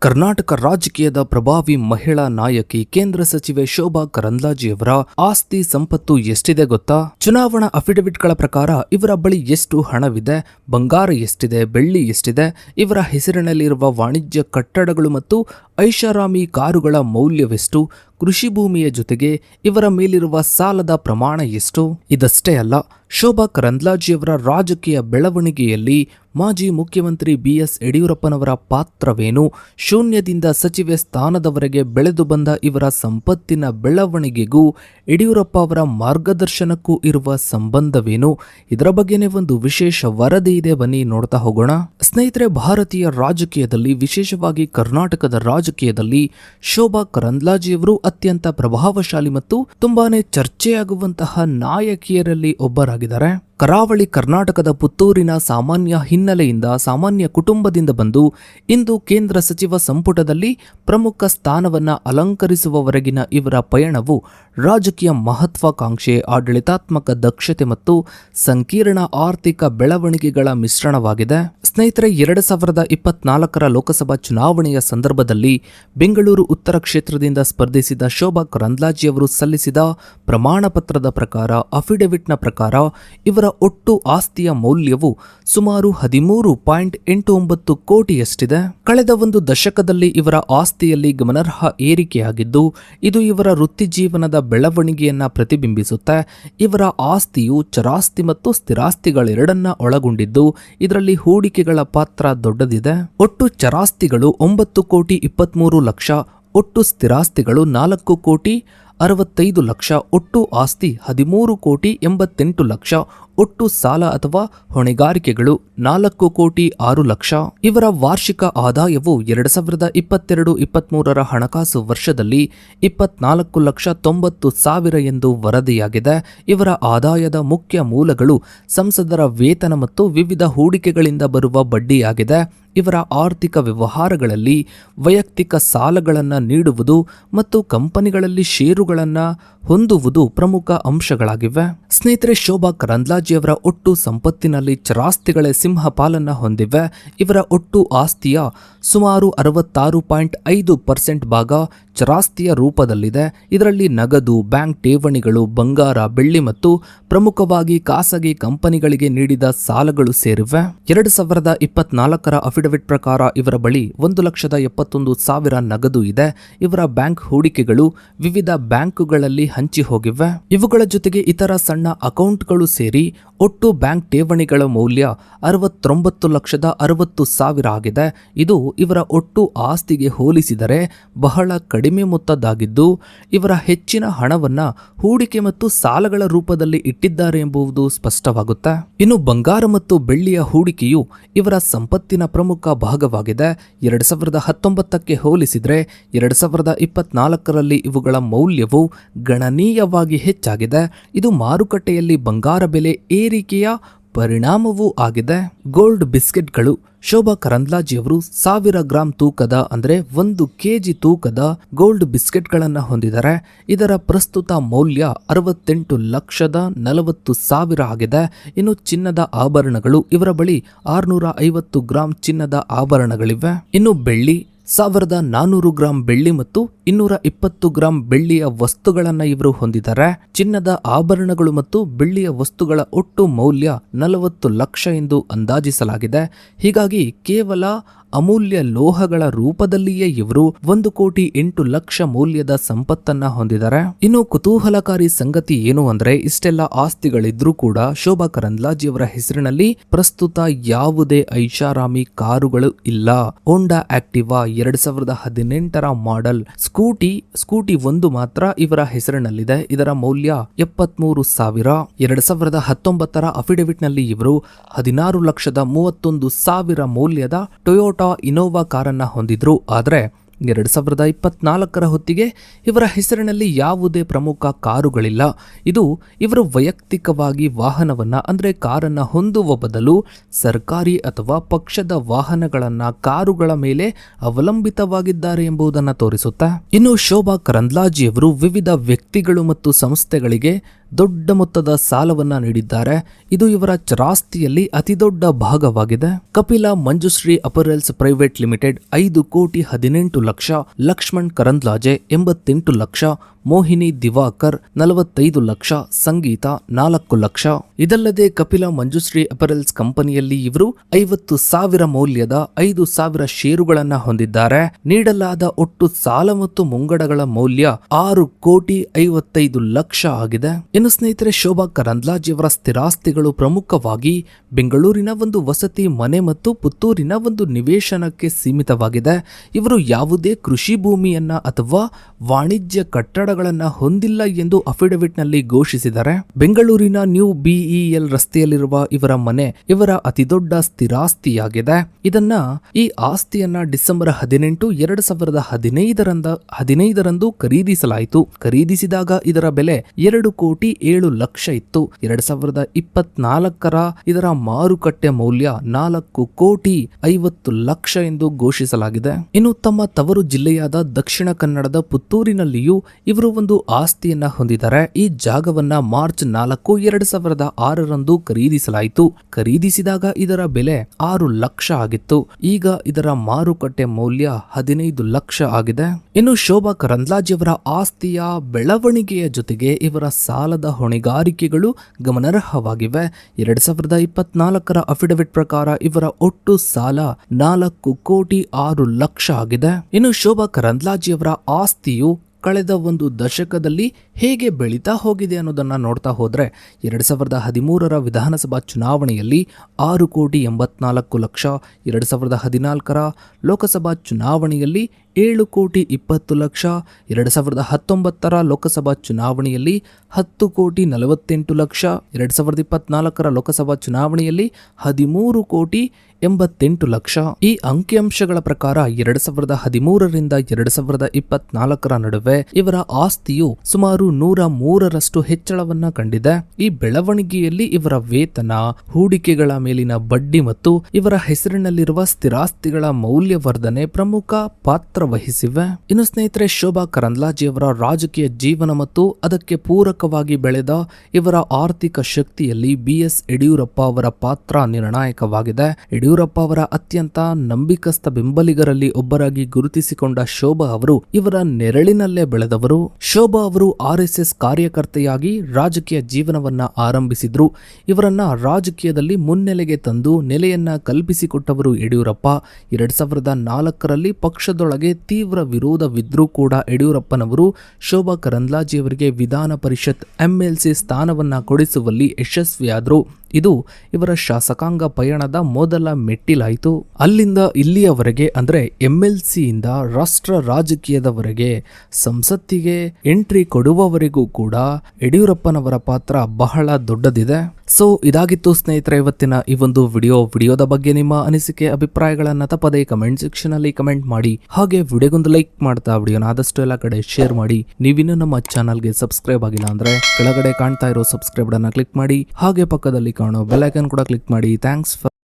ಕರ್ನಾಟಕ ರಾಜಕೀಯದ ಪ್ರಭಾವಿ ಮಹಿಳಾ ನಾಯಕಿ ಕೇಂದ್ರ ಸಚಿವೆ ಶೋಭಾ ಕರಂದ್ಲಾಜೆಯವರ ಆಸ್ತಿ ಸಂಪತ್ತು ಎಷ್ಟಿದೆ ಗೊತ್ತಾ? ಚುನಾವಣಾ ಅಫಿಡವಿಟ್ಗಳ ಪ್ರಕಾರ ಇವರ ಬಳಿ ಎಷ್ಟು ಹಣವಿದೆ, ಬಂಗಾರ ಎಷ್ಟಿದೆ, ಬೆಳ್ಳಿ ಎಷ್ಟಿದೆ, ಇವರ ಹೆಸರಿನಲ್ಲಿರುವ ವಾಣಿಜ್ಯ ಕಟ್ಟಡಗಳು ಮತ್ತು ಐಷಾರಾಮಿ ಕಾರುಗಳ ಮೌಲ್ಯವೆಷ್ಟು, ಕೃಷಿ ಭೂಮಿಯ ಜೊತೆಗೆ ಇವರ ಮೇಲಿರುವ ಸಾಲದ ಪ್ರಮಾಣ ಎಷ್ಟು? ಇದಷ್ಟೇ ಅಲ್ಲ, ಶೋಭಾ ಕರಂದ್ಲಾಜೆಯವರ ರಾಜಕೀಯ ಬೆಳವಣಿಗೆಯಲ್ಲಿ ಮಾಜಿ ಮುಖ್ಯಮಂತ್ರಿ BS ಯಡಿಯೂರಪ್ಪನವರ ಪಾತ್ರವೇನು, ಶೂನ್ಯದಿಂದ ಸಚಿವೆ ಸ್ಥಾನದವರೆಗೆ ಬೆಳೆದು ಬಂದ ಇವರ ಸಂಪತ್ತಿನ ಬೆಳವಣಿಗೆಗೂ ಯಡಿಯೂರಪ್ಪ ಅವರ ಮಾರ್ಗದರ್ಶನಕ್ಕೂ ಇರುವ ಸಂಬಂಧವೇನು, ಇದರ ಬಗ್ಗೆನೇ ಒಂದು ವಿಶೇಷ ವರದಿ ಇದೆ, ಬನ್ನಿ ನೋಡ್ತಾ ಹೋಗೋಣ. ಸ್ನೇಹಿತರೆ, ಭಾರತೀಯ ರಾಜಕೀಯದಲ್ಲಿ ವಿಶೇಷವಾಗಿ ಕರ್ನಾಟಕದ ರಾಜಕೀಯದಲ್ಲಿ ಶೋಭಾ ಕರಂದ್ಲಾಜೆಯವರು ಅತ್ಯಂತ ಪ್ರಭಾವಶಾಲಿ ಮತ್ತು ತುಂಬಾನೇ ಚರ್ಚೆಯಾಗುವಂತಹ ನಾಯಕಿಯರಲ್ಲಿ ಒಬ್ಬರಾಗಿದ್ದಾರೆ. ಕರಾವಳಿ ಕರ್ನಾಟಕದ ಪುತ್ತೂರಿನ ಸಾಮಾನ್ಯ ಹಿನ್ನೆಲೆಯಿಂದ, ಸಾಮಾನ್ಯ ಕುಟುಂಬದಿಂದ ಬಂದು ಇಂದು ಕೇಂದ್ರ ಸಚಿವ ಸಂಪುಟದಲ್ಲಿ ಪ್ರಮುಖ ಸ್ಥಾನವನ್ನು ಅಲಂಕರಿಸುವವರೆಗಿನ ಇವರ ಪಯಣವು ರಾಜಕೀಯ ಮಹತ್ವಾಕಾಂಕ್ಷೆ, ಆಡಳಿತಾತ್ಮಕ ದಕ್ಷತೆ ಮತ್ತು ಸಂಕೀರ್ಣ ಆರ್ಥಿಕ ಬೆಳವಣಿಗೆಗಳ ಮಿಶ್ರಣವಾಗಿದೆ. ಸ್ನೇಹಿತರೆ, 2024ರ ಲೋಕಸಭಾ ಚುನಾವಣೆಯ ಸಂದರ್ಭದಲ್ಲಿ ಬೆಂಗಳೂರು ಉತ್ತರ ಕ್ಷೇತ್ರದಿಂದ ಸ್ಪರ್ಧಿಸಿದ ಶೋಭಾ ಕರಂದ್ಲಾಜೆಯವರು ಸಲ್ಲಿಸಿದ ಪ್ರಮಾಣ ಪತ್ರದ ಪ್ರಕಾರ, ಅಫಿಡವಿಟ್ನ ಪ್ರಕಾರ ಇವರ ಒಟ್ಟು ಆಸ್ತಿಯ ಮೌಲ್ಯವು ಸುಮಾರು 13.89 ಕೋಟಿಯಷ್ಟಿದೆ. ಕಳೆದ ಒಂದು ದಶಕದಲ್ಲಿ ಇವರ ಆಸ್ತಿಯಲ್ಲಿ ಗಮನಾರ್ಹ ಏರಿಕೆಯಾಗಿದ್ದು, ಇದು ಇವರ ವೃತ್ತಿ ಜೀವನದ ಬೆಳವಣಿಗೆಯನ್ನ ಪ್ರತಿಬಿಂಬಿಸುತ್ತೆ. ಇವರ ಆಸ್ತಿಯು ಚರಾಸ್ತಿ ಮತ್ತು ಸ್ಥಿರಾಸ್ತಿಗಳೆರಡನ್ನ ಒಳಗೊಂಡಿದ್ದು, ಇದರಲ್ಲಿ ಹೂಡಿಕೆಗಳ ಪಾತ್ರ ದೊಡ್ಡದಿದೆ. ಒಟ್ಟು ಚರಾಸ್ತಿಗಳು 9,23,00,000, ಒಟ್ಟು ಸ್ಥಿರಾಸ್ತಿಗಳು 4,65,00,000, ಒಟ್ಟು ಆಸ್ತಿ 13,88,00,000, ಒಟ್ಟು ಸಾಲ ಅಥವಾ ಹೊಣೆಗಾರಿಕೆಗಳು 4,06,00,000. ಇವರ ವಾರ್ಷಿಕ ಆದಾಯವು 2022-23ರ ಹಣಕಾಸು ವರ್ಷದಲ್ಲಿ 24,90,000 ಎಂದು ವರದಿಯಾಗಿದೆ. ಇವರ ಆದಾಯದ ಮುಖ್ಯ ಮೂಲಗಳು ಸಂಸದರ ವೇತನ ಮತ್ತು ವಿವಿಧ ಹೂಡಿಕೆಗಳಿಂದ ಬರುವ ಬಡ್ಡಿಯಾಗಿದೆ. ಇವರ ಆರ್ಥಿಕ ವ್ಯವಹಾರಗಳಲ್ಲಿ ವೈಯಕ್ತಿಕ ಸಾಲಗಳನ್ನು ನೀಡುವುದು ಮತ್ತು ಕಂಪನಿಗಳಲ್ಲಿ ಷೇರುಗಳನ್ನು ಹೊಂದುವುದು ಪ್ರಮುಖ ಅಂಶಗಳಾಗಿವೆ. ಸ್ನೇಹಿತರೆ, ಶೋಭಾ ಕರಂದ್ಲಾಜೆಯವರ ಒಟ್ಟು ಸಂಪತ್ತಿನಲ್ಲಿ ಚರಾಸ್ತಿಗಳೇ ಸಿಂಹ ಪಾಲನ್ನ ಹೊಂದಿವೆ. ಇವರ ಒಟ್ಟು ಆಸ್ತಿಯ ಸುಮಾರು 66.5% ಭಾಗ ಚರಾಸ್ತಿಯ ರೂಪದಲ್ಲಿದೆ. ಇದರಲ್ಲಿ ನಗದು, ಬ್ಯಾಂಕ್ ಠೇವಣಿಗಳು, ಬಂಗಾರ, ಬೆಳ್ಳಿ ಮತ್ತು ಪ್ರಮುಖವಾಗಿ ಖಾಸಗಿ ಕಂಪನಿಗಳಿಗೆ ನೀಡಿದ ಸಾಲಗಳು ಸೇರಿವೆ. 2024ರ ಅಫಿಡವಿಟ್ ಪ್ರಕಾರ ಇವರ ಬಳಿ 1,71,000 ನಗದು ಇದೆ. ಇವರ ಬ್ಯಾಂಕ್ ಹೂಡಿಕೆಗಳು ವಿವಿಧ ಬ್ಯಾಂಕುಗಳಲ್ಲಿ ಹಂಚಿ ಹೋಗಿವೆ. ಇವುಗಳ ಜೊತೆಗೆ ಇತರ ಸಣ್ಣ ಅಕೌಂಟ್ಗಳು ಸೇರಿ ಒಟ್ಟು ಬ್ಯಾಂಕ್ ಠೇವಣಿಗಳ ಮೌಲ್ಯ 69,60,000 ಆಗಿದೆ. ಇದು ಇವರ ಒಟ್ಟು ಆಸ್ತಿಗೆ ಹೋಲಿಸಿದರೆ ಬಹಳ ಕಡಿಮೆ ಮೊತ್ತದ್ದಾಗಿದ್ದು, ಇವರ ಹೆಚ್ಚಿನ ಹಣವನ್ನ ಹೂಡಿಕೆ ಮತ್ತು ಸಾಲಗಳ ರೂಪದಲ್ಲಿ ಇಟ್ಟಿದ್ದಾರೆ ಎಂಬುದು ಸ್ಪಷ್ಟವಾಗುತ್ತೆ. ಇನ್ನು ಬಂಗಾರ ಮತ್ತು ಬೆಳ್ಳಿಯ ಹೂಡಿಕೆಯು ಇವರ ಸಂಪತ್ತಿನ ಪ್ರಮುಖ ಭಾಗವಾಗಿದೆ. 2019ಕ್ಕೆ ಹೋಲಿಸಿದರೆ 2024ರಲ್ಲಿ ಇವುಗಳ ಮೌಲ್ಯವು ಗಣನೀಯವಾಗಿ ಹೆಚ್ಚಾಗಿದೆ. ಇದು ಮಾರುಕಟ್ಟೆಯಲ್ಲಿ ಬಂಗಾರ ಬೆಲೆ ಏರಿಕೆಯ ಪರಿಣಾಮವೂ ಆಗಿದೆ. ಗೋಲ್ಡ್ ಬಿಸ್ಕೆಟ್ಗಳು. ಶೋಭಾ ಕರಂದ್ಲಾಜೆಯವರು 1000 ಗ್ರಾಂ ತೂಕದ ಅಂದರೆ 1 kg ತೂಕದ ಗೋಲ್ಡ್ ಬಿಸ್ಕೆಟ್ಗಳನ್ನು ಹೊಂದಿದ್ದಾರೆ. ಇದರ ಪ್ರಸ್ತುತ ಮೌಲ್ಯ 68,40,000 ಆಗಿದೆ. ಇನ್ನು ಚಿನ್ನದ ಆಭರಣಗಳು. ಇವರ ಬಳಿ 650 ಗ್ರಾಂ ಚಿನ್ನದ ಆಭರಣಗಳಿವೆ. ಇನ್ನು ಬೆಳ್ಳಿ 1400 ಗ್ರಾಂ ಬೆಳ್ಳಿ ಮತ್ತು 220 ಗ್ರಾಂ ಬೆಳ್ಳಿಯ ವಸ್ತುಗಳನ್ನು ಇವರು ಹೊಂದಿದ್ದಾರೆ. ಚಿನ್ನದ ಆಭರಣಗಳು ಮತ್ತು ಬೆಳ್ಳಿಯ ವಸ್ತುಗಳ ಒಟ್ಟು ಮೌಲ್ಯ 40 ಲಕ್ಷ ಎಂದು ಅಂದಾಜಿಸಲಾಗಿದೆ. ಹೀಗಾಗಿ ಕೇವಲ ಅಮೂಲ್ಯ ಲೋಹಗಳ ರೂಪದಲ್ಲಿಯೇ ಇವರು 1,08,00,000 ಮೌಲ್ಯದ ಸಂಪತ್ತನ್ನ ಹೊಂದಿದ್ದಾರೆ. ಇನ್ನು ಕುತೂಹಲಕಾರಿ ಸಂಗತಿ ಏನು ಅಂದ್ರೆ, ಇಷ್ಟೆಲ್ಲ ಆಸ್ತಿಗಳಿದ್ರೂ ಕೂಡ ಶೋಭಾ ಕರಂದ್ಲಾಜೆಯವರ ಹೆಸರಿನಲ್ಲಿ ಪ್ರಸ್ತುತ ಯಾವುದೇ ಐಷಾರಾಮಿ ಕಾರುಗಳು ಇಲ್ಲ. ಹೋಂಡಾ ಆಕ್ಟಿವಾ 2018ರ ಮಾಡೆಲ್ ಸ್ಕೂಟಿ ಒಂದು ಮಾತ್ರ ಇವರ ಹೆಸರಿನಲ್ಲಿದೆ. ಇದರ ಮೌಲ್ಯ 73,000. 2019ರ ಅಫಿಡವಿಟ್ ನಲ್ಲಿ ಇವರು 16,31,000 ಮೌಲ್ಯದ ಟೊಯೋಟಾ ಇನೋವಾ ಕಾರನ್ನ ಹೊಂದಿದ್ರು. ಆದರೆ 2024ರ ಹೊತ್ತಿಗೆ ಇವರ ಹೆಸರಿನಲ್ಲಿ ಯಾವುದೇ ಪ್ರಮುಖ ಕಾರುಗಳಿಲ್ಲ. ಇದು ಇವರು ವೈಯಕ್ತಿಕವಾಗಿ ವಾಹನವನ್ನ ಅಂದರೆ ಕಾರನ್ನ ಹೊಂದುವ ಬದಲು ಸರ್ಕಾರಿ ಅಥವಾ ಪಕ್ಷದ ವಾಹನಗಳನ್ನ ಕಾರುಗಳ ಮೇಲೆ ಅವಲಂಬಿತವಾಗಿದ್ದಾರೆ ಎಂಬುದನ್ನು ತೋರಿಸುತ್ತೆ. ಇನ್ನು ಶೋಭಾ ಕರಂದ್ಲಾಜೆಯವರು ವಿವಿಧ ವ್ಯಕ್ತಿಗಳು ಮತ್ತು ಸಂಸ್ಥೆಗಳಿಗೆ ದೊಡ್ಡ ಮೊತ್ತದ ಸಾಲವನ್ನ ನೀಡಿದ್ದಾರೆ. ಇದು ಇವರ ಚರಾಸ್ತಿಯಲ್ಲಿ ಅತಿದೊಡ್ಡ ಭಾಗವಾಗಿದೆ. Kapila Manjushree apparels private limited 5,18,00,000, Lakshman Karandlaje 88 lakh, Mohini Diwakar 45 lakh, Sangeetha 4 lakh. ಇದಲ್ಲದೆ ಕಪಿಲ ಮಂಜುಶ್ರೀ ಅಪರೆಲ್ಸ್ ಕಂಪನಿಯಲ್ಲಿ ಇವರು 50,000 ಮೌಲ್ಯದ 5,000 ಷೇರುಗಳನ್ನ ಹೊಂದಿದ್ದಾರೆ. ನೀಡಲಾದ ಒಟ್ಟು ಸಾಲ ಮತ್ತು ಮುಂಗಡಗಳ ಮೌಲ್ಯ 6,55,00,000 ಆಗಿದೆ. ಇನ್ನು ಸ್ನೇಹಿತರೆ, ಶೋಭಾ ಕರಂದ್ಲಾಜೆಯವರ ಸ್ಥಿರಾಸ್ತಿಗಳು ಪ್ರಮುಖವಾಗಿ ಬೆಂಗಳೂರಿನ ಒಂದು ವಸತಿ ಮನೆ ಮತ್ತು ಪುತ್ತೂರಿನ ಒಂದು ನಿವೇಶನಕ್ಕೆ ಸೀಮಿತವಾಗಿದೆ. ಇವರು ಯಾವುದೇ ಕೃಷಿ ಭೂಮಿಯನ್ನ ಅಥವಾ ವಾಣಿಜ್ಯ ಕಟ್ಟಡಗಳನ್ನ ಹೊಂದಿಲ್ಲ ಎಂದು ಅಫಿಡವಿಟ್ನಲ್ಲಿ ಘೋಷಿಸಿದ್ದಾರೆ. ಬೆಂಗಳೂರಿನ ನ್ಯೂ BEL ರಸ್ತೆಯಲ್ಲಿರುವ ಇವರ ಮನೆ ಇವರ ಅತಿದೊಡ್ಡ ಸ್ಥಿರಾಸ್ತಿಯಾಗಿದೆ. ಈ ಆಸ್ತಿಯನ್ನ ಡಿಸೆಂಬರ್ 18, 2015ರಂದು ಖರೀದಿಸಲಾಯಿತು. ಖರೀದಿಸಿದಾಗ ಇದರ ಬೆಲೆ 2,07,00,000 ಇತ್ತು. 2024ರ ಇದರ ಮಾರುಕಟ್ಟೆ ಮೌಲ್ಯ 4,50,00,000 ಎಂದು ಘೋಷಿಸಲಾಗಿದೆ. ಇನ್ನು ತಮ್ಮ ತವರು ಜಿಲ್ಲೆಯಾದ ದಕ್ಷಿಣ ಕನ್ನಡದ ಪುತ್ತೂರಿನಲ್ಲಿಯೂ ಇವರು ಒಂದು ಆಸ್ತಿಯನ್ನ ಹೊಂದಿದ್ದಾರೆ. ಈ ಜಾಗವನ್ನ ಮಾರ್ಚ್ 4, 2006ರಂದು ಖರೀದಿಸಲಾಯಿತು. ಖರೀದಿಸಿದಾಗ ಇದರ ಬೆಲೆ 6 ಲಕ್ಷ ಆಗಿತ್ತು. ಈಗ ಇದರ ಮಾರುಕಟ್ಟೆ ಮೌಲ್ಯ 15 ಲಕ್ಷ ಆಗಿದೆ. ಇನ್ನು ಶೋಭಾ ಕರಂದ್ಲಾಜೆಯವರ ಆಸ್ತಿಯ ಬೆಳವಣಿಗೆಯ ಜೊತೆಗೆ ಇವರ ಸಾಲದ ಹೊಣೆಗಾರಿಕೆಗಳು ಗಮನಾರ್ಹವಾಗಿವೆ. 2024ರ ಅಫಿಡವಿಟ್ ಪ್ರಕಾರ ಇವರ ಒಟ್ಟು ಸಾಲ 4,06,00,000 ಆಗಿದೆ. ಇನ್ನು ಶೋಭಾ ಕರಂದ್ಲಾಜೆಯವರ ಆಸ್ತಿಯು ಕಳೆದ ಒಂದು ದಶಕದಲ್ಲಿ ಹೇಗೆ ಬೆಳೀತಾ ಹೋಗಿದೆ ಅನ್ನೋದನ್ನ ನೋಡ್ತಾ ಹೋದ್ರೆ 2013ರ ವಿಧಾನಸಭಾ ಚುನಾವಣೆಯಲ್ಲಿ 6,84,00,000, 2014ರ ಲೋಕಸಭಾ ಚುನಾವಣೆಯಲ್ಲಿ 7,20,00,000, 2019ರ ಲೋಕಸಭಾ ಚುನಾವಣೆಯಲ್ಲಿ 10,48,00,000, 2024ರ ಲೋಕಸಭಾ ಚುನಾವಣೆಯಲ್ಲಿ 13,88,00,000. ಈ ಅಂಕಿಅಂಶಗಳ ಪ್ರಕಾರ 2013ರಿಂದ 2024ರ ನಡುವೆ ಇವರ ಆಸ್ತಿಯು ಸುಮಾರು 103ರಷ್ಟು ಹೆಚ್ಚಳವನ್ನ ಕಂಡಿದೆ. ಈ ಬೆಳವಣಿಗೆಯಲ್ಲಿ ಇವರ ವೇತನ, ಹೂಡಿಕೆಗಳ ಮೇಲಿನ ಬಡ್ಡಿ ಮತ್ತು ಇವರ ಹೆಸರಿನಲ್ಲಿರುವ ಸ್ಥಿರಾಸ್ತಿಗಳ ಮೌಲ್ಯವರ್ಧನೆ ಪ್ರಮುಖ ಪಾತ್ರ ವಹಿಸಿವೆ. ಇನ್ನು ಸ್ನೇಹಿತರೆ, ಶೋಭಾ ಕರಂದ್ಲಾಜೆಯವರ ರಾಜಕೀಯ ಜೀವನ ಮತ್ತು ಅದಕ್ಕೆ ಪೂರಕವಾಗಿ ಬೆಳೆದ ಇವರ ಆರ್ಥಿಕ ಶಕ್ತಿಯಲ್ಲಿ BS ಯಡಿಯೂರಪ್ಪ ಅವರ ಪಾತ್ರ ನಿರ್ಣಾಯಕವಾಗಿದೆ. ಯಡಿಯೂರಪ್ಪ ಅವರ ಅತ್ಯಂತ ನಂಬಿಕಸ್ಥ ಬೆಂಬಲಿಗರಲ್ಲಿ ಒಬ್ಬರಾಗಿ ಗುರುತಿಸಿಕೊಂಡ ಶೋಭಾ ಅವರು ಇವರ ನೆರಳಿನಲ್ಲೇ ಬೆಳೆದವರು. ಶೋಭಾ ಅವರು RSS ಕಾರ್ಯಕರ್ತೆಯಾಗಿ ರಾಜಕೀಯ ಜೀವನವನ್ನ ಆರಂಭಿಸಿದ್ರು. ಇವರನ್ನ ರಾಜಕೀಯದಲ್ಲಿ ಮುನ್ನೆಲೆಗೆ ತಂದು ನೆಲೆಯನ್ನ ಕಲ್ಪಿಸಿಕೊಟ್ಟವರು ಯಡಿಯೂರಪ್ಪ. 2004ರಲ್ಲಿ ಪಕ್ಷದೊಳಗೆ ತೀವ್ರ ವಿರೋಧವಿದ್ರೂ ಕೂಡ ಯಡಿಯೂರಪ್ಪನವರು ಶೋಭಾ ಕರಂದ್ಲಾಜೆಯವರಿಗೆ ವಿಧಾನ ಪರಿಷತ್ MLC ಸ್ಥಾನವನ್ನ ಕೊಡಿಸುವಲ್ಲಿ ಯಶಸ್ವಿಯಾದರು. ಇದು ಇವರ ಶಾಸಕಾಂಗ ಪಯಣದ ಮೊದಲ ಮೆಟ್ಟಿಲಾಯಿತು. ಅಲ್ಲಿಂದ ಇಲ್ಲಿಯವರೆಗೆ ಅಂದ್ರೆ MLCಯಿಂದ ರಾಷ್ಟ್ರ ರಾಜಕೀಯದವರೆಗೆ ಸಂಸತ್ತಿಗೆ ಎಂಟ್ರಿ ಕೊಡುವವರೆಗೂ ಕೂಡ ಯಡಿಯೂರಪ್ಪನವರ ಪಾತ್ರ ಬಹಳ ದೊಡ್ಡದಿದೆ. ಸೊ ಇದಾಗಿತ್ತು ಸ್ನೇಹಿತರೆ ಇವತ್ತಿನ ಈ ಒಂದು ವಿಡಿಯೋದ ಬಗ್ಗೆ ನಿಮ್ಮ ಅನಿಸಿಕೆ ಅಭಿಪ್ರಾಯಗಳನ್ನ ತಪ್ಪದೇ ಕಮೆಂಟ್ ಸೆಕ್ಷನ್ ಅಲ್ಲಿ ಕಮೆಂಟ್ ಮಾಡಿ. ಹಾಗೆ ವಿಡಿಯೋಗೊಂದು ಲೈಕ್ ಮಾಡ್ತಾ ವಿಡಿಯೋನ ಆದಷ್ಟು ಎಲ್ಲ ಕಡೆ ಶೇರ್ ಮಾಡಿ. ನೀವಿನ್ನೂ ನಮ್ಮ ಚಾನಲ್ಗೆ ಸಬ್ಸ್ಕ್ರೈಬ್ ಆಗಿಲ್ಲ ಅಂದ್ರೆ ಕೆಳಗಡೆ ಕಾಣ್ತಾ ಇರೋ ಸಬ್ಸ್ಕ್ರೈಬ್ ಅನ್ನ ಕ್ಲಿಕ್ ಮಾಡಿ. ಹಾಗೆ ಪಕ್ಕದಲ್ಲಿ ಕಾಣೋ ಬೆಲ್ ಐಕಾನ್ ಕೂಡ ಕ್ಲಿಕ್ ಮಾಡಿ. Thanks for